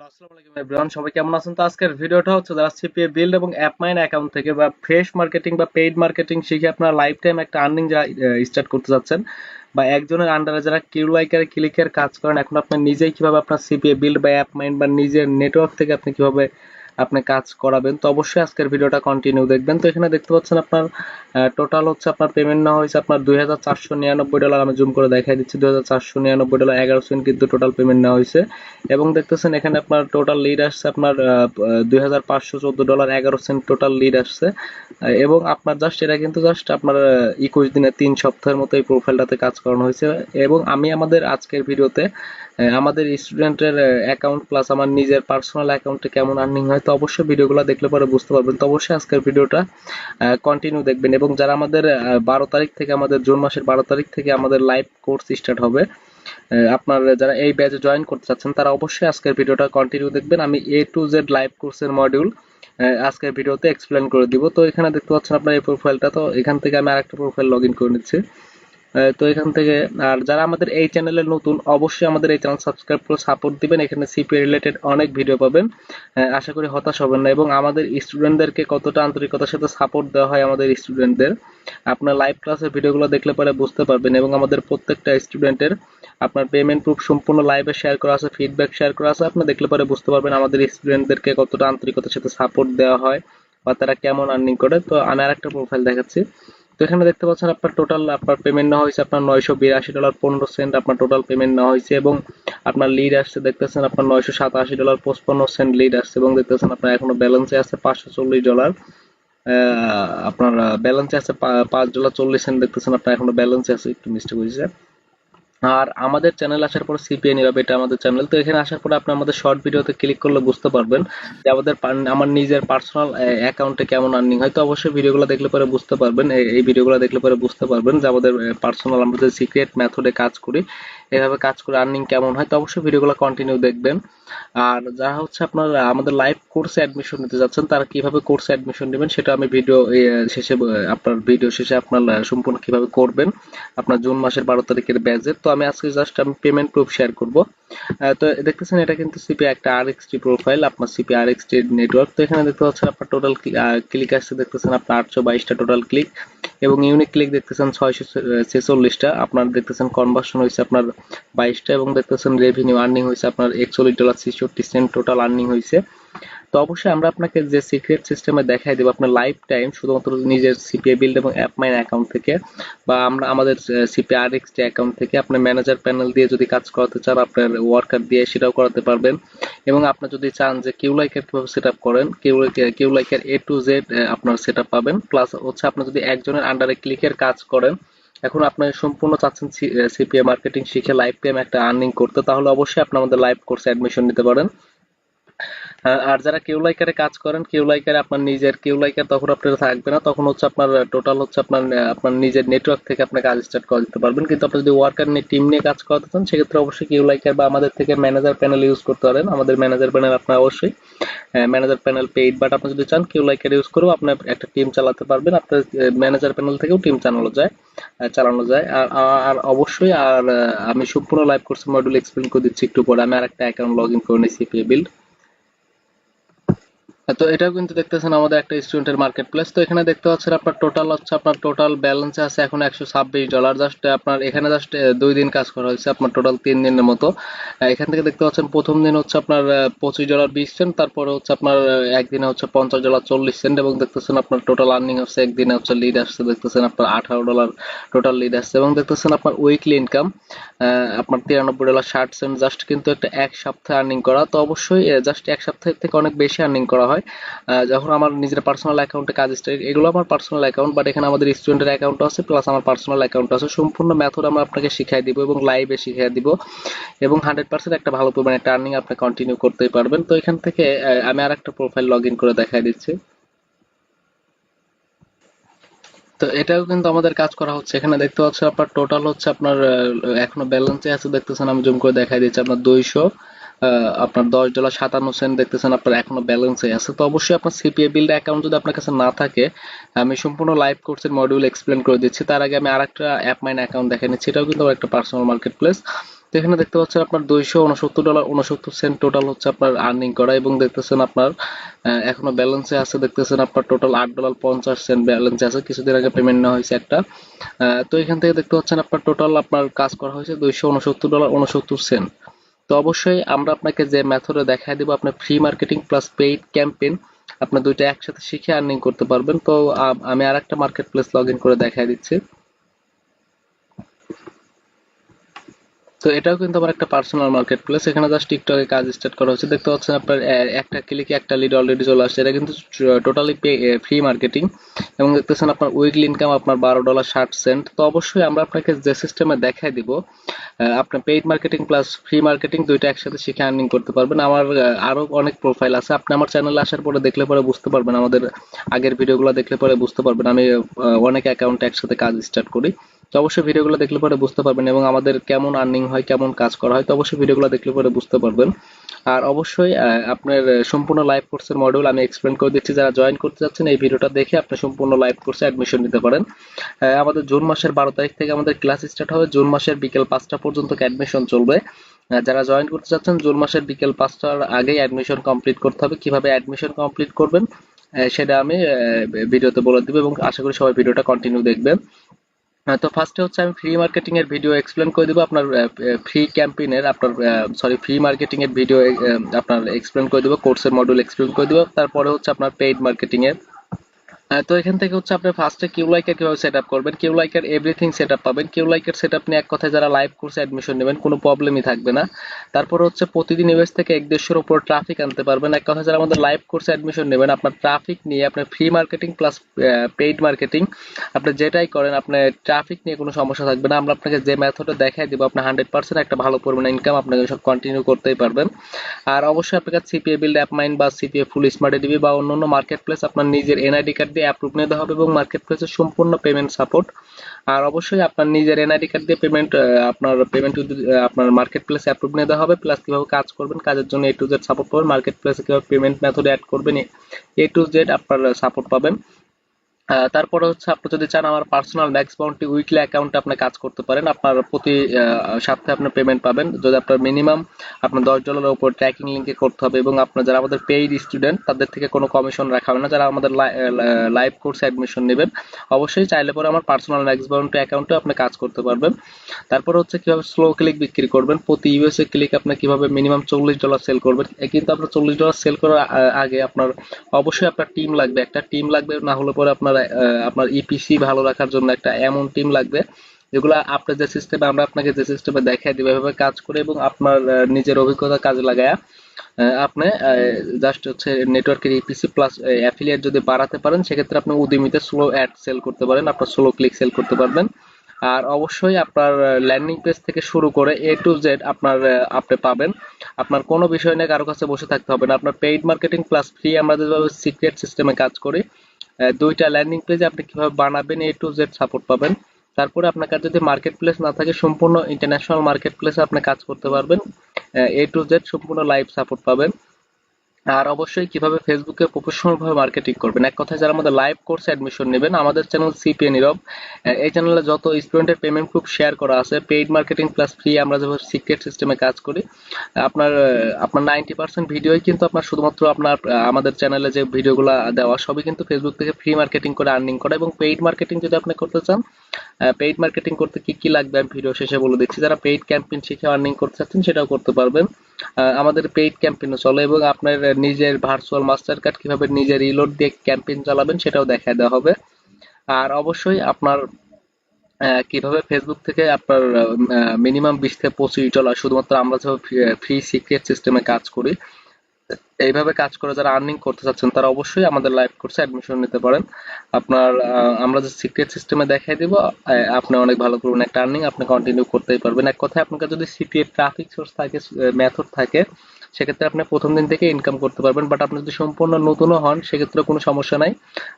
আসসালামু আলাইকুম এভরিওয়ান, সবাই কেমন আছেন? তো আজকের ভিডিওটা হচ্ছে যারা সিপিএ বিল্ড এবং অ্যাপমাইন অ্যাকাউন্ট থেকে বা ফ্রেশ মার্কেটিং বা পেইড মার্কেটিং শিখে আপনারা লাইফ টাইম একটা আর্নিং স্টার্ট করতে যাচ্ছেন, বা একজনের আন্ডারে যারা কিউ লাইকার ক্লিকের কাজ করেন, এখন আপনি নিজেই কিভাবে আপনার সিপিএ বিল্ড বা অ্যাপমাইন বা নিজের নেটওয়ার্ক থেকে আপনি কিভাবে আপনি কাজ করাবেন, তো অবশ্যই আজকের ভিডিওটা কন্টিনিউ দেখবেন। তো এখানে দেখতে পাচ্ছেন আপনার টোটাল হচ্ছে আপনার পেমেন্ট নেওয়া হয়েছে আপনার $2,499। আমি জুম করে দেখাই দিচ্ছি, $2,499 11 সেন্ট কিন্তু টোটাল পেমেন্ট নেওয়া হয়েছে। এবং দেখতেছেন এখানে আপনার টোটাল লিড আসছে আপনার $2,514 11 সেন্ট টোটাল লিড আসছে। এবং আপনার জাস্ট এটা কিন্তু জাস্ট আপনার 21 দিনে 3 সপ্তাহের মতো এই প্রোফাইলটাতে কাজ করানো হয়েছে। এবং আমি আমাদের আজকের ভিডিওতে আমাদের স্টুডেন্টের অ্যাকাউন্ট প্লাস আমার নিজের পার্সোনাল অ্যাকাউন্টে কেমন আর্নিং হয়, তো অবশ্যই ভিডিওগুলো দেখলে পরে বুঝতে পারবেন। তো অবশ্যই আজকের ভিডিওটা কন্টিনিউ দেখবেন। এবং যারা আমাদের 12 তারিখ থেকে, আমাদের জুন মাসের 12 তারিখ থেকে আমাদের লাইভ কোর্স স্টার্ট হবে, আপনার যারা এই ব্যাচে জয়েন করতে চাচ্ছেন তারা অবশ্যই আজকের ভিডিওটা কন্টিনিউ দেখবেন। আমি A to Z লাইভ কোর্সের মডিউল আজকের ভিডিওতে এক্সপ্লেন করে দিব। তো এখানে দেখতে পাচ্ছেন আপনার এই প্রোফাইলটা, তো এখান থেকে আমি আরেকটা প্রোফাইল লগ ইন করে নিচ্ছি। তো এখান থেকে, আর যারা আমাদের এই চ্যানেলে নতুন, অবশ্যই আমাদের এই চ্যানেল সাবস্ক্রাইব করে সাপোর্ট দিবেন। এখানে সিপিএ রিলেটেড অনেক ভিডিও পাবেন, আশা করি হতাশ হবেন না। এবং আমাদের স্টুডেন্টদেরকে কতটা আন্তরিকতার সাথে সাপোর্ট দেওয়া হয় আমাদের স্টুডেন্টদের, আপনার লাইভ ক্লাসের ভিডিওগুলো দেখলে পরে বুঝতে পারবেন। এবং আমাদের প্রত্যেকটা স্টুডেন্টের আপনার পেমেন্ট প্রুফ সম্পূর্ণ লাইভে শেয়ার করা আছে, ফিডব্যাক শেয়ার করা আছে, আপনি দেখলে পরে বুঝতে পারবেন আমাদের স্টুডেন্টদেরকে কতটা আন্তরিকতার সাথে সাপোর্ট দেওয়া হয় বা তারা কেমন আর্নিং করে। তো আমি আরেকটা প্রোফাইল দেখাচ্ছি। তো এখানে দেখতে পাচ্ছেন আপনার টোটাল আপনার পেমেন্ট নেওয়া হয়েছে আপনার $982.15 আপনার টোটাল পেমেন্ট নেওয়া হয়েছে। এবং আপনার লিড আসছে দেখতেছেন আপনার $987.55 লিড আসছে। এবং দেখতেছেন আপনার এখনো ব্যালেন্সে আছে $540। আপনার ব্যালেন্সে আছে $5.40 দেখতেছেন আপনার এখনো ব্যালেন্সে আছে, একটু মিস্টেক হয়েছে। আর আমাদের চ্যানেল আসার পর সিপিএ নীরব, এটা আমাদের চ্যানেল। তো এখানে আসার পরে আপনি আমাদের শর্ট ভিডিওতে ক্লিক করলে বুঝতে পারবেন যে আমার নিজের পার্সোনাল অ্যাকাউন্টে কেমন আর্নিং হয়। তো অবশ্যই ভিডিওগুলো দেখলে পরে বুঝতে পারবেন, এই ভিডিওগুলো দেখলে পরে বুঝতে পারবেন যে আমাদের পার্সোনাল, আমরা যে সিক্রেট মেথডে কাজ করি, এভাবে কাজ করে আর্নিং কেমন হয়। তো অবশ্যই ভিডিওগুলো কন্টিনিউ দেখবেন। আর যারা হচ্ছে আপনার আমাদের লাইভ কোর্সে অ্যাডমিশন নিতে যাচ্ছেন, তারা কিভাবে কোর্সে অ্যাডমিশন নেবেন সেটা আমি ভিডিও শেষে আপনার সম্পূর্ণ কিভাবে করবেন আপনার জুন মাসের 12 তারিখের ব্যাচে। তো আমি আজকে জাস্ট আমি পেমেন্ট প্রুফ শেয়ার করব। তো দেখতেছেন এটা কিন্তু সিপি একটা RXT প্রোফাইল, আপনার সিপি RXT নেটওয়ার্ক। তো এখানে দেখতে পাচ্ছেন আপনার টোটাল ক্লিক আসছে দেখতেছেন আপনার 822টা টোটাল ক্লিক, এবং ইউনিক ক্লিক দেখতেছেন 646টা, আপনার দেখতেছেন কনভার্সন হয়েছে আপনার 22টা, এবং দেখতেছেন রেভিনিউ আর্নিং হয়েছে আপনার $41.66 টোটাল আর্নিং হয়েছে। তো অবশ্যই আমরা আপনাকে যে সিক্রেট সিস্টেমে দেখাই দেবো আপনার লাইফ টাইম, শুধুমাত্র নিজের সিপিএ বিল্ড এবং অ্যাপমাইন অ্যাকাউন্ট থেকে, বা আমরা আমাদের সিপিএ RXT অ্যাকাউন্ট থেকে আপনি ম্যানেজার প্যানেল দিয়ে যদি কাজ করাতে চান, আপনার ওয়ার্কার দিয়ে সেটাও করাতে পারবেন। এবং আপনি যদি চান যে কিউ লাইকার কিভাবে সেট আপ করেন, Q Liker A to Z আপনার সেট আপ পাবেন। প্লাস হচ্ছে আপনি যদি একজনের আন্ডারে ক্লিকের কাজ করেন, এখন আপনি সম্পূর্ণ চাচ্ছেন সিপিএ মার্কেটিং শিখে লাইফ টাইম একটা আর্নিং করতে, তাহলে অবশ্যই আপনি আমাদের লাইভ কোর্সে অ্যাডমিশন নিতে পারেন। আর যারা কিউ লাইকারে কাজ করেন, কিউ লাইকারে আপনার নিজের কিউ লাইকার তখন আপনার থাকবে না, তখন হচ্ছে আপনার টোটাল হচ্ছে আপনার নিজের নেটওয়ার্ক থেকে আপনি কাজ স্টার্ট করে দিতে পারবেন। কিন্তু আপনি যদি ওয়ার্কার নিয়ে টিম নিয়ে কাজ করতে চান, সেক্ষেত্রে অবশ্যই কিউ লাইকার বা আমাদের থেকে ম্যানেজার প্যানেল ইউজ করতে পারেন। আমাদের ম্যানেজার প্যানেল আপনার অবশ্যই ম্যানেজার প্যানেল পেইড, বাট আপনি যদি চান কিউ লাইকার ইউজ করবো, আপনার একটা টিম চালাতে পারবেন। আপনার ম্যানেজার প্যানেল থেকেও টিম চালানো যায়। আর অবশ্যই আমি সম্পূর্ণ লাইভ কোর্স মডিউল এক্সপ্লেন করে দিচ্ছি একটু পরে। আমি আর একটা অ্যাকাউন্ট লগ ইন করে নিই সিপিএ বিল্ড। তো এটাও কিন্তু দেখতেছেন আমাদের একটা স্টুডেন্টের মার্কেট প্লেস। তো এখানে দেখতে পাচ্ছেন আপনার টোটাল ব্যালেন্সে আছে এখন $126। জাস্ট আপনার এখানে জাস্ট 2 দিন কাজ করা হয়েছে, আপনার টোটাল 3 দিনের মতো। এখান থেকে দেখতে পাচ্ছেন প্রথম দিন হচ্ছে আপনার $25.20, তারপরে হচ্ছে আপনার একদিনে হচ্ছে $50.40, এবং দেখতেছেন আপনার টোটাল আর্নিং হচ্ছে একদিনে হচ্ছে লিড আসছে দেখতেছেন আপনার $18 টোটাল লিড আসছে। এবং দেখতেছেন আপনার উইকলি ইনকাম আপনার $93.60, জাস্ট কিন্তু একটা এক সপ্তাহে আর্নিং করা। তো অবশ্যই জাস্ট এক সপ্তাহের থেকে অনেক বেশি আর্নিং করা হয় যখন আমার নিজের পার্সোনাল অ্যাকাউন্টে কাজ স্টার্ট। এগুলো আমার পার্সোনাল অ্যাকাউন্ট, বাট এখানে আমাদের স্টুডেন্টের অ্যাকাউন্ট আছে প্লাস আমার পার্সোনাল অ্যাকাউন্ট আছে। সম্পূর্ণ মেথড আমরা আপনাকে শিখাই দিব এবং লাইভে শিখাই দিব, এবং 100% একটা ভালো পরিমাণে একটা আর্নিং আপনি কন্টিনিউ করতেই পারবেন। তো এখান থেকে আমি আর একটা প্রোফাইল লগ ইন করে দেখাই দিচ্ছি। তো এটাও কিন্তু আমাদের কাজ করা হচ্ছে। এখানে দেখতে পাচ্ছেন আপনার টোটাল হচ্ছে আপনার এখনো ব্যালেন্সে আছে দেখতেছেন, আমি জুম করে দেখাই দিচ্ছি আপনার 200 আপনার $10.57 দেখতেছেন আপনার এখনো ব্যালেন্সে আছে। তো অবশ্যই আপনার সিপিএ বিল্ড অ্যাকাউন্ট যদি আপনার কাছে না থাকে, আমি সম্পূর্ণ লাইভ কোর্সের মডিউল এক্সপ্লেন করে দিচ্ছি। তার আগে আমি আরেকটা অ্যাপমাইন অ্যাকাউন্ট দেখে নিচ্ছি, এটাও কিন্তু একটা পার্সোনাল মার্কেট প্লেস। তো এখানে দেখতে পাচ্ছেন আপনার $269.69 টোটাল হচ্ছে আপনার আর্নিং করা, এবং দেখতেছেন আপনার এখনো ব্যালেন্সে আছে, দেখতেছেন আপনার টোটাল $8.50 ব্যালেন্সে আছে, কিছুদিন আগে পেমেন্ট নেওয়া হয়েছে একটা। তো এখান থেকে দেখতে পাচ্ছেন আপনার টোটাল আপনার কাজ করা হয়েছে $269.69। তো অবশ্যই আমরা আপনাকে যে মেথডে দেখায় দিব, আপনার free marketing plus paid campaign, আপনার দুইটা একসাথে শিখে আর্নিং করতে পারবেন। তো আমি আরেকটা মার্কেট প্লেস লগ ইন করে দেখায় দিচ্ছি। তো এটাও কিন্তু আমার একটা পার্সোনাল মার্কেট প্লেস, এখানে জাস্ট টিকটকে কাজ স্টার্ট করা হচ্ছে। দেখতে পাচ্ছেন আপনার একটা ক্লিকে একটা লিড অলরেডি চলে আসছে, এটা কিন্তু টোটালি ফ্রি মার্কেটিং, এবং দেখতেছেন আপনার উইকলি ইনকাম আপনার $12.60। তো অবশ্যই আমরা আপনাকে যে সিস্টেমে দেখাই দিব, আপনার paid marketing plus free marketing দুইটা একসাথে শিখে আর্নিং করতে পারবেন। আমার আরো অনেক প্রোফাইল আছে, আপনি আমার চ্যানেলে আসার পরে দেখলে পরে বুঝতে পারবেন, আমাদের আগের ভিডিওগুলো দেখলে পরে বুঝতে পারবেন আমি অনেক অ্যাকাউন্টে একসাথে কাজ স্টার্ট করি। তো অবশ্যই ভিডিওগুলো দেখলে পরে বুঝতে পারবেন, এবং আমাদের কেমন আর্নিং হয়, কেমন কাজ করা হয়, তো অবশ্যই ভিডিওগুলো দেখলে পরে বুঝতে পারবেন। আর অবশ্যই আপনার সম্পূর্ণ লাইভ কোর্সের মডিউল আমি এক্সপ্লেন করে দিচ্ছি, যারা জয়েন করতে যাচ্ছেন এই ভিডিওটা দেখে আপনি সম্পূর্ণ লাইভ কোর্সে অ্যাডমিশন নিতে পারেন। আমাদের জুন মাসের 12 তারিখ থেকে আমাদের ক্লাস স্টার্ট হবে, জুন মাসের বিকেল 5টা পর্যন্ত অ্যাডমিশন চলবে। যারা জয়েন করতে চাচ্ছেন জুন মাসের বিকেল 5টার আগেই অ্যাডমিশন কমপ্লিট করতে হবে। কিভাবে অ্যাডমিশন কমপ্লিট করবেন সেটা আমি ভিডিওতে বলে দিব, এবং আশা করি সবাই ভিডিওটা কন্টিনিউ দেখবেন। তো ফার্স্টে হচ্ছে আমি ফ্রি মার্কেটিং এর ভিডিও এক্সপ্লেন করে দিব, আপনার ফ্রি ক্যাম্পেইনের আপনার ফ্রি মার্কেটিং এর ভিডিও আপনার এক্সপ্লেন করে দিব, কোর্সের মডিউল এক্সপ্লেন করে দিব। তারপরে হচ্ছে আপনার পেইড মার্কেটিং এর। তো এখান থেকে হচ্ছে আপনি ফার্স্টে কিউলাইকার কিভাবে সেট আপ করবেন, কিউলাইকার এভরিথিং সেট আপ পাবেন। কিউলাইকার সেট আপ নিয়ে এক কথায় যারা লাইভ কোর্সে অ্যাডমিশন নেবেন কোনো প্রবলেমই থাকবে না। তারপর হচ্ছে প্রতিদিন ইউএস থেকে 1-150-এর উপর ট্রাফিক আনতে পারবেন। এক কথায় যারা আমাদের লাইভ কোর্সে অ্যাডমিশন নেবেন, আপনার ট্রাফিক নিয়ে আপনার free marketing plus paid marketing আপনি যেটাই করেন আপনার ট্রাফিক নিয়ে কোনো সমস্যা থাকবে না। আমরা আপনাকে যে মেথডে দেখাই দিব, আপনি 100% একটা ভালো পরিমাণে ইনকাম আপনাকে সব কন্টিনিউ করতেই পারবেন। আর অবশ্যই আপনার কাছে সিপিএ বিল্ড অ্যাপ মাইন্ড বা সিপিএ ফুল স্মার্ট এডিবি বা অন্যান্য মার্কেট প্লেস আপনার নিজের এনআইডি কার্ড দিয়ে অ্যাপ্রুভ নিতে হবে, এবং মার্কেট প্লেসের সম্পূর্ণ পেমেন্ট সাপোর্ট। আর অবশ্যই আপনার নিজের এনআইডি কার্ড দিয়ে আপনার পেমেন্ট আপনার মার্কেট প্লেসে অ্যাপ্রুভ নিতে হবে, প্লাস কিভাবে কাজ করবেন, কাজের জন্য এ টু জেড সাপোর্ট পাবেন। মার্কেট প্লেসে কিভাবে পেমেন্ট মেথড অ্যাড করবেন, এ টু জেড আপনার সাপোর্ট পাবেন। তারপরে হচ্ছে আপনি যদি চান আমার পার্সোনাল ম্যাক্স বাউন্টি উইকলি অ্যাকাউন্টে আপনি কাজ করতে পারেন, আপনার প্রতি সপ্তাহে আপনি পেমেন্ট পাবেন, যদি আপনার মিনিমাম আপনার $10 উপর ট্র্যাকিং লিঙ্কে করতে হবে, এবং আপনার যারা আমাদের পেইড স্টুডেন্ট তাদের থেকে কোনো কমিশন রাখা হবে না। যারা আমাদের লাইভ কোর্সে অ্যাডমিশন নেবেন অবশ্যই চাইলে পরে আমার পার্সোনাল ম্যাক্স বাউন্টি অ্যাকাউন্টে আপনি কাজ করতে পারবেন। তারপর হচ্ছে কিভাবে স্লো ক্লিক বিক্রি করবেন, প্রতি ইউএসএ ক্লিক আপনি কিভাবে মিনিমাম $40 সেল করবেন। কিন্তু আপনার $40 সেল করার আগে আপনার অবশ্যই আপনার টিম লাগবে, একটা টিম লাগবে, না হলে পরে আপনার ইপিসি ভালো রাখার জন্য একটা এমন টিম লাগবে যেগুলো আপনার যে সিস্টেমে আমরা আপনাকে যে সিস্টেমে দেখাই দিব এভাবে কাজ করে, এবং আপনার নিজের অভিজ্ঞতা কাজে লাগায়া আপনি জাস্ট হচ্ছে নেটওয়ার্কের ইপিসি প্লাস অ্যাফিলিয়েট যদি বাড়াতে পারেন, সেক্ষেত্রে আপনি উদ্যমিতে স্লো অ্যাড সেল করতে পারেন, আপনার স্লো ক্লিক সেল করতে পারবেন। আর অবশ্যই আপনার ল্যান্ডিং পেজ থেকে শুরু করে এ টু জেড আপনি পাবেন। আপনার কোনো বিষয় নিয়ে কারো কাছে বসে থাকতে হবে না। আপনার পেইড মার্কেটিং প্লাস ফ্রি আমরা যেভাবে সিক্রেট সিস্টেমে কাজ করি, দুইটা ল্যান্ডিং পেজে আপনি কিভাবে বানাবেন এ টু জেড সাপোর্ট পাবেন। তারপরে আপনার কাছে যদি মার্কেট প্লেস না থাকে, সম্পূর্ণ ইন্টারন্যাশনাল মার্কেট প্লেসে আপনি কাজ করতে পারবেন, এ টু জেড সম্পূর্ণ লাইভ সাপোর্ট পাবেন। আর অবশ্যই কিভাবে ফেসবুকে প্রফেশনাল ভাবে মার্কেটিং করবেন, এক কথায় যারা আমাদের লাইভ কোর্সে অ্যাডমিশন নেবেন, আমাদের চ্যানেল সিপিএ নীরব, এই চ্যানেলে যত স্টুডেন্টের পেমেন্ট প্রুফ শেয়ার করা আছে, পেইড মার্কেটিং প্লাস ফ্রি আমরা যেভাবে সিক্রেট সিস্টেমে কাজ করি, আপনার 90% ভিডিওই কিন্তু আপনার শুধুমাত্র আপনার আমাদের চ্যানেলে যে ভিডিওগুলো দেওয়া সবই কিন্তু ফেসবুক থেকে ফ্রি মার্কেটিং করে আর্নিং করা। এবং পেইড মার্কেটিং যদি আপনি করতে চান, পেইড মার্কেটিং করতে কি কি লাগবে আমি ভিডিও শেষে বলে দিচ্ছি। যারা পেইড ক্যাম্পেইন শিখে আর্নিং করতে চাচ্ছেন সেটাও করতে পারবেন, আমাদের পেইড ক্যাম্পেইনও চলে, এবং আপনার নিজের ভার্চুয়াল মাস্টার কার্ড কিভাবে নিজের রিলোড দিয়ে ক্যাম্পেইন চালাবেন সেটাও দেখায় দেওয়া হবে। আর অবশ্যই আপনার কিভাবে ফেসবুক থেকে আপনার মিনিমাম 20 থেকে 25 ডলার শুধুমাত্র আমরা যেভাবে ফ্রি সিক্রেট সিস্টেমে কাজ করি এইভাবে কাজ করে যারা আর্নিং করতে চাচ্ছেন তারা অবশ্যই আমাদের লাইভ কোর্সে অ্যাডমিশন নিতে পারেন। আপনার আমরা যে সিক্রেট সিস্টেমে দেখাই দিব, আপনি অনেক ভালো করবেন, একটা আর্নিং আপনি কন্টিনিউ করতেই পারবেন। এক কথায় আপনার যদি সিপিএ ট্রাফিক সোর্স থাকে, মেথড থাকে, সেক্ষেত্রে আপনি প্রথম দিন থেকে ইনকাম করতে পারবেন। বাট আপনি যদি সম্পূর্ণ নতুনও হন সেক্ষেত্রে কোনো সমস্যা নাই,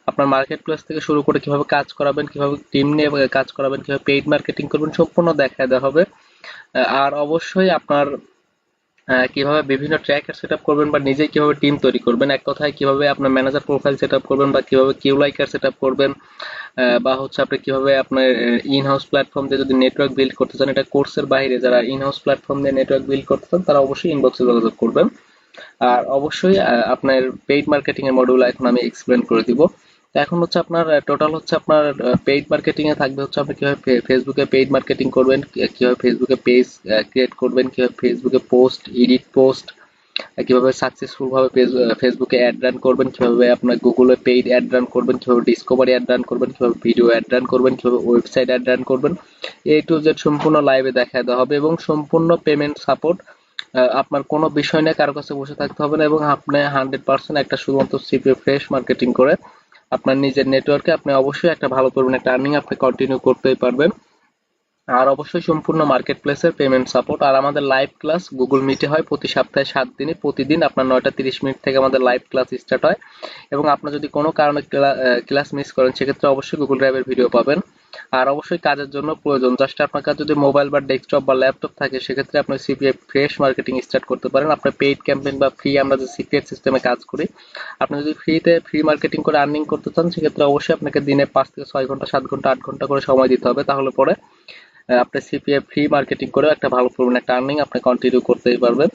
আপনার মার্কেট প্লেস থেকে শুরু করে কিভাবে কাজ করাবেন, কিভাবে টিম নিয়ে কাজ করাবেন, কিভাবে পেইড মার্কেটিং করবেন সম্পূর্ণ দেখায় দেওয়া হবে। আর অবশ্যই আপনার কিভাবে বিভিন্ন ট্র্যাকার সেটআপ করবেন বা নিজেই কিভাবে টিম তৈরি করবেন, এক কথায় কিভাবে আপনার ম্যানেজার প্রোফাইল সেটআপ করবেন বা কিভাবে কিউ লাইকার সেটআপ করবেন, বা হচ্ছে আপনি কিভাবে আপনার ইন হাউস প্ল্যাটফর্ম দিয়ে যদি নেটওয়ার্ক বিল্ড করতে চান, এটা কোর্সের বাইরে যারা ইন হাউস প্ল্যাটফর্ম দিয়ে নেটওয়ার্ক বিল্ড করতে চান তারা অবশ্যই ইনবক্সে যোগাযোগ করবেন। আর অবশ্যই আপনার পেইড মার্কেটিং এর মডিউল এখন আমি এক্সপ্লেন করে দিব। তো এখন হচ্ছে আপনার টোটাল হচ্ছে আপনার পেইড মার্কেটিং এ থাকবে হচ্ছে আপনি কিভাবে ফেসবুকে পেইড মার্কেটিং করবেন, কিভাবে ফেসবুকে পেজ ক্রিয়েট করবেন, কিভাবে ফেসবুকে পোস্ট এডিট পোস্ট, কিভাবে সাকসেসফুল ভাবে ফেসবুকে অ্যাড রান করবেন, কিভাবে আপনার গুগলে পেইড অ্যাড রান করবেন, কিভাবে ডিসকভারি অ্যাড রান করবেন, কিভাবে ভিডিও অ্যাড রান করবেন, কিভাবে ওয়েবসাইট অ্যাড রান করবেন, এ টু জেড সম্পূর্ণ লাইভে দেখায় দেওয়া হবে এবং সম্পূর্ণ পেমেন্ট সাপোর্ট। আপনার কোনো বিষয় নিয়ে কারো কাছে বসে থাকতে হবে না এবং আপনি 100% একটা শুধুমাত্র সিপিএ ফ্রেশ মার্কেটিং করে আপনার নিজের নেটওয়ার্কে আপনি অবশ্যই একটা ভালো পরিমাণে একটা আর্নিং আপনি কন্টিনিউ করতেই পারবেন। আর অবশ্যই সম্পূর্ণ মার্কেট প্লেসের পেমেন্ট সাপোর্ট। আর আমাদের লাইভ ক্লাস গুগল মিটে হয় প্রতি সপ্তাহে 7 দিনই, প্রতিদিন আপনার 9টা 30 মিনিট থেকে আমাদের লাইভ ক্লাস স্টার্ট হয় এবং আপনার যদি কোনো কারণে ক্লাস মিস করেন সেক্ষেত্রে অবশ্যই গুগল ড্রাইভের ভিডিও পাবেন। আর অবশ্যই কাজের জন্য প্রয়োজন জাস্ট আপনার কাছে যদি মোবাইল বা ডেস্কটপ বা ল্যাপটপ থাকে সেক্ষেত্রে আপনি সিপিএ ফ্রেশ মার্কেটিং স্টার্ট করতে পারেন। আপনার পেইড ক্যাম্পেইন বা ফ্রি আমরা যে সিক্রেট সিস্টেমে কাজ করি, আপনি যদি ফ্রি মার্কেটিং করে আর্নিং করতে চান সেক্ষেত্রে অবশ্যই আপনাকে দিনে 5 থেকে 6 ঘন্টা 7 ঘন্টা 8 ঘন্টা করে সময় দিতে হবে, তাহলে পরে আপনি সিপিএ ফ্রি মার্কেটিং করে একটা ভালো পরিমাণে একটা আর্নিং আপনি কন্টিনিউ করতেই পারবেন।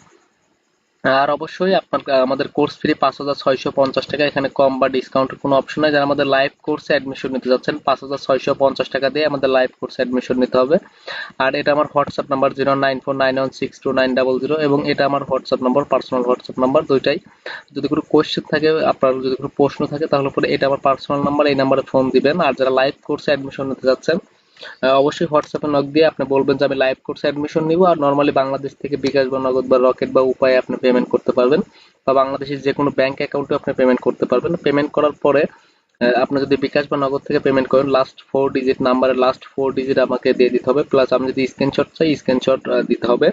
আর অবশ্যই আপনার আমাদের কোর্স ফি 5,650 টাকা, এখানে কম বা ডিসকাউন্টের কোনো অপশন নাই। যারা আমাদের লাইভ কোর্সে অ্যাডমিশন নিতে যাচ্ছেন 5,650 টাকা দিয়ে আমাদের লাইভ কোর্সে অ্যাডমিশন নিতে হবে। আর এটা আমার হোয়াটসঅ্যাপ নাম্বার 0949162900 এবং এটা আমার WhatsApp number, personal WhatsApp number দুইটাই। যদি কোনো কোয়েশ্চেন থাকে, আপনার যদি কোনো প্রশ্ন থাকে তাহলে পরে এটা আমার পার্সোনাল নাম্বার, এই নাম্বারে ফোন দিবেন। আর যারা লাইভ কোর্সে অ্যাডমিশন নিতে যাচ্ছেন অবশ্যই হোয়াটসঅ্যাপে নক দিয়ে আপনি বলবেন যে আমি লাইভ কোর্সে অ্যাডমিশন নিব। আর নরমালি বাংলাদেশ থেকে বিকাশ বা নগদ বা রকেট বা উপায়ে আপনি পেমেন্ট করতে পারবেন বা বাংলাদেশের যে কোনো ব্যাংক অ্যাকাউন্টে আপনি পেমেন্ট করতে পারবেন। পেমেন্ট করার পরে আপনি যদি বিকাশ বা নগদ থেকে পেমেন্ট করেন লাস্ট 4 ডিজিট নাম্বারের লাস্ট 4 ডিজিট আমাকে দিয়ে দিতে হবে, প্লাস আমি যদি স্ক্রিনশট চাই স্ক্রিনশট দিতে হবে।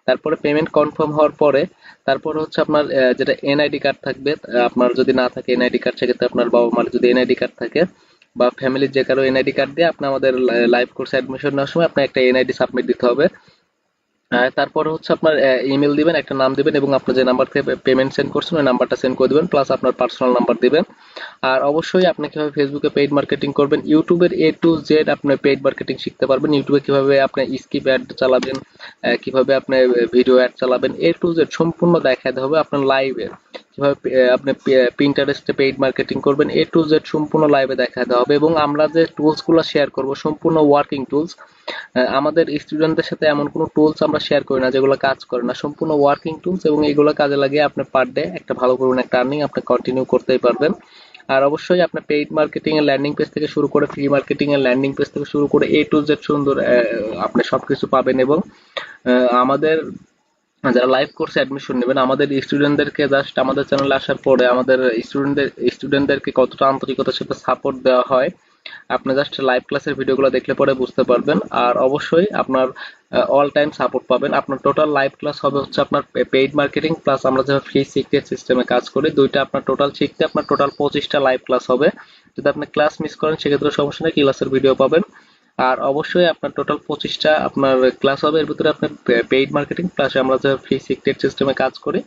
তারপরে পেমেন্ট কনফার্ম হওয়ার পরে তারপরে হচ্ছে আপনার যেটা এনআইডি কার্ড থাকবে, আপনার যদি না থাকে এনআইডি কার্ড সেক্ষেত্রে আপনার বাবা মার যদি এনআইডি কার্ড থাকে বা ফ্যামিলির যে কারো এনআইডি কার্ড দিয়ে আপনি আমাদের লাইভ কোর্সে অ্যাডমিশন নেওয়ার সময় আপনার একটা এনআইডি সাবমিট দিতে হবে। তারপরে হচ্ছে আপনার ইমেল দিবেন, একটা নাম দিবেন এবং আপনি যে নাম্বার থেকে পেমেন্ট সেন্ড করছেন ওই নাম্বারটা সেন্ড করে দিবেন, প্লাস আপনার পার্সোনাল নাম্বার দিবেন। আর অবশ্যই আপনি কিভাবে ফেসবুকে পেইড মার্কেটিং করবেন, ইউটিউবের এ টু জেড আপনি পেইড মার্কেটিং শিখতে পারবেন। ইউটিউবে কিভাবে আপনি স্কিপ অ্যাড চালাবেন, কিভাবে আপনি ভিডিও অ্যাড চালাবেন, এ টু জেড সম্পূর্ণ দেখাতে হবে আপনার লাইভে। কিভাবে আপনি পিন্টারেস্টে পেইড মার্কেটিং করবেন, এ টু জেড সম্পূর্ণ লাইভে দেখাতে হবে এবং আমরা যে টুলসগুলো শেয়ার করব সম্পূর্ণ ওয়ার্কিং টুলস। আমাদের স্টুডেন্টদের সাথে এমন কোনো টুলস আমরা শেয়ার করি না যেগুলো কাজ করে না, সম্পূর্ণ ওয়ার্কিং টুলস এবং এগুলো কাজে লাগিয়ে আপনি পার ডে একটা ভালো পরিমাণে একটা আর্নিং আপনি কন্টিনিউ করতেই পারবেন। আর অবশ্যই আপনার পেইড মার্কেটিং এর ল্যান্ডিং পেজ থেকে শুরু করে ফ্রি মার্কেটিং এর ল্যান্ডিং পেজ থেকে শুরু করে এ টু জেড সুন্দর আপনি সবকিছু পাবেন। এবং আমাদের যারা লাইভ কোর্সে অ্যাডমিশন নেবেন আমাদের স্টুডেন্টদেরকে জাস্ট আমাদের চ্যানেলে আসার পরে আমাদের স্টুডেন্টদেরকে কতটা আন্তরিকতার সাথে সাপোর্ট দেওয়া হয় আপনি জাস্ট লাইভ ক্লাসের ভিডিওগুলো দেখলে পরে বুঝতে পারবেন। আর অবশ্যই আপনার অল টাইম সাপোর্ট পাবেন। আপনার টোটাল লাইভ ক্লাস হবে হচ্ছে আপনার পেইড মার্কেটিং প্লাস আমরা যেভাবে ফ্রি সিক্রেট সিস্টেমে কাজ করি দুইটা আপনার টোটাল শিখতে আপনার টোটাল 25টা লাইভ ক্লাস হবে। যদি আপনি ক্লাস মিস করেন সেক্ষেত্রে সমস্যা নেই, ক্লাসের ভিডিও পাবেন। আর অবশ্যই আপনার টোটাল 25টা আপনার ক্লাস হবে, এর ভিতরে আপনার পেইড মার্কেটিং প্লাস আমরা যে ফ্রি সিক্রেট সিস্টেমে কাজ করি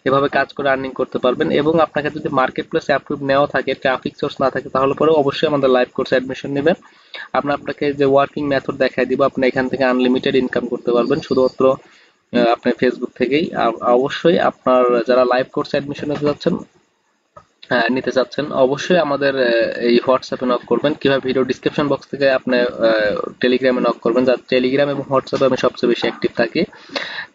এভাবে কাজ করে আর্নিং করতে পারবেন। এবং আপনাকে যদি মার্কেট প্লেস অ্যাপ্রুভ নেওয়া থাকে, ট্রাফিক সোর্স না থাকে, তাহলে পরে অবশ্যই আমাদের লাইভ কোর্সে অ্যাডমিশন নেবেন। আমরা আপনাকে যে ওয়ার্কিং মেথড দেখাই দিব, আপনি এখান থেকে আনলিমিটেড ইনকাম করতে পারবেন শুধুমাত্র আপনি ফেসবুক থেকেই। আর অবশ্যই আপনার যারা লাইভ কোর্সে অ্যাডমিশন নিতে চাচ্ছেন অবশ্যই আমাদের এই হোয়াটসঅ্যাপে নক করবেন। কিভাবে ভিডিও ডিসক্রিপশন বক্স থেকে আপনি টেলিগ্রামে নক করবেন, যার টেলিগ্রাম এবং হোয়াটসঅ্যাপে আমি সবচেয়ে বেশি অ্যাক্টিভ থাকি।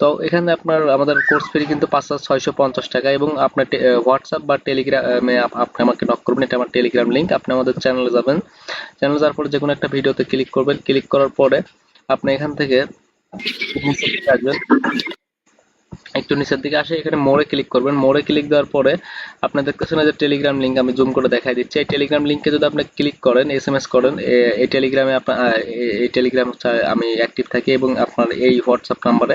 তো এখানে আপনার আমাদের কোর্স ফি কিন্তু 5,650 টাকা এবং আপনার হোয়াটসঅ্যাপ বা টেলিগ্রামে আপনি আমাকে নক করবেন, এটা আমার টেলিগ্রাম লিঙ্ক। আপনি আমাদের চ্যানেলে যাবেন, চ্যানেলে যাওয়ার পরে যে কোনো একটা ভিডিওতে ক্লিক করবেন, ক্লিক করার পরে আপনি এখান থেকে নিচের দিকে আসবেন, একটু নিচের দিকে আসে এখানে মোড়ে ক্লিক করবেন। মোড়ে ক্লিক দেওয়ার পরে আপনি দেখতেছেন যে টেলিগ্রাম লিঙ্ক, আমি জুম করে দেখাই দিচ্ছি। এই টেলিগ্রাম লিঙ্কে যদি আপনি ক্লিক করেন এসএমএস করেন, এই টেলিগ্রামে আপনার এই টেলিগ্রাম আমি অ্যাক্টিভ থাকি এবং আপনার এই হোয়াটসঅ্যাপ নাম্বারে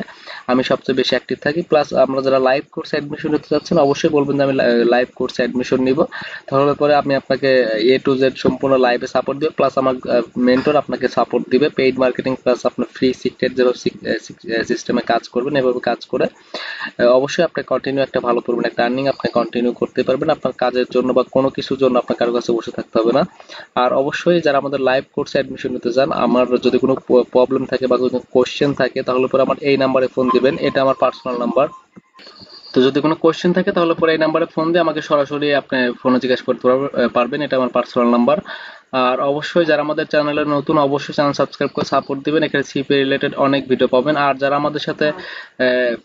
আমি সবচেয়ে বেশি অ্যাক্টিভ থাকি। প্লাস আমরা যারা লাইভ কোর্সে অ্যাডমিশন নিতে চাচ্ছেন অবশ্যই বলবেন যে আমি লাইভ কোর্সে অ্যাডমিশন নিব, তাহলে পরে আমি আপনাকে এ টু জেড সম্পূর্ণ লাইভে সাপোর্ট দিব, প্লাস আমার মেন্টর আপনাকে সাপোর্ট দিবে, পেইড মার্কেটিং প্লাস আপনার ফ্রি সিক্রেট যেভাবে সিস্টেমে কাজ করবেন এভাবে কাজ করে অবশ্যই আপনি কন্টিনিউ একটা ভালো পরিমাণ একটা আর্নিং আপনি কন্টিনিউ করতে পারবেন আপনার কাজের জন্য বা কোনো কিছুর জন্য আপনার কারো কাছে বসে থাকতে হবে না। আর অবশ্যই যারা আমাদের লাইভ কোর্সে অ্যাডমিশন নিতে চান, আমার যদি কোনো প্রবলেম থাকে বা কোনো কোশ্চেন থাকে তাহলে পরে আমার এই নাম্বারে ফোন দিবেন, এটা আমার পার্সোনাল নাম্বার। তো যদি কোনো কোশ্চেন থাকে তাহলে পরে এই নাম্বারে ফোন দিয়ে আমাকে সরাসরি আপনি ফোনে জিজ্ঞাসা করতে পারবেন, এটা আমার পার্সোনাল নাম্বার। আর অবশ্যই যারা আমাদের চ্যানেলে নতুন অবশ্যই চ্যানেল সাবস্ক্রাইব করে সাপোর্ট দিবেন, এখানে সিপি রিলেটেড অনেক ভিডিও পাবেন। আর যারা আমাদের সাথে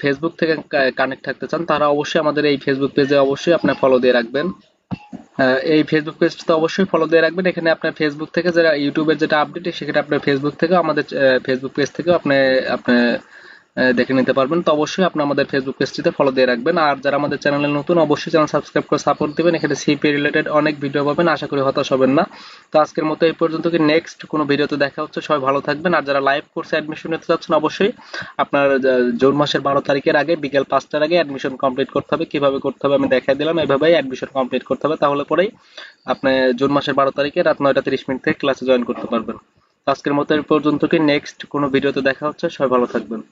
ফেসবুক থেকে কানেক্ট থাকতে চান তারা অবশ্যই আমাদের এই ফেসবুক পেজে অবশ্যই আপনি ফলো দিয়ে রাখবেন। এই ফেসবুক পেজটা অবশ্যই ফলো দিয়ে রাখবেন। এখানে আপনার ফেসবুক থেকে যারা ইউটিউবের যেটা আপডেট সেখানে আপনার ফেসবুক থেকে আমাদের ফেসবুক পেজ থেকেও আপনি আপনি দেখে নিতে পারবেন। তো অবশ্যই আপনি আমাদের ফেসবুক পেজটিতে ফলো দিয়ে রাখবেন। আর যারা আমাদের চ্যানেলে নতুন অবশ্যই চ্যানেল সাবস্ক্রাইব করে সাপোর্ট দিবেন, এখানে সিপি রিলেটেড অনেক ভিডিও পাবেন, আশা করি হতাশ হবেন না। তো আজকের মতো এই পর্যন্ত, কি নেক্সট কোনো ভিডিওতে দেখা হচ্ছে, সবাই ভালো থাকবেন। আর যারা লাইভ কোর্সে অ্যাডমিশন নিতে চাচ্ছেন অবশ্যই আপনার জুন মাসের 12 তারিখের আগে বিকেল 5টার আগে অ্যাডমিশন কমপ্লিট করতে হবে। কিভাবে করতে হবে আমি দেখাই দিলাম, এভাবেই অ্যাডমিশন কমপ্লিট করতে হবে, তাহলে পরেই আপনি জুন মাসের 12 তারিখে রাত 9টা 30 মিনিট থেকে ক্লাসে জয়েন করতে পারবেন। আজকের মতো এই পর্যন্ত, কি নেক্সট কোনো ভিডিওতে দেখা হচ্ছে, সবাই ভালো থাকবেন।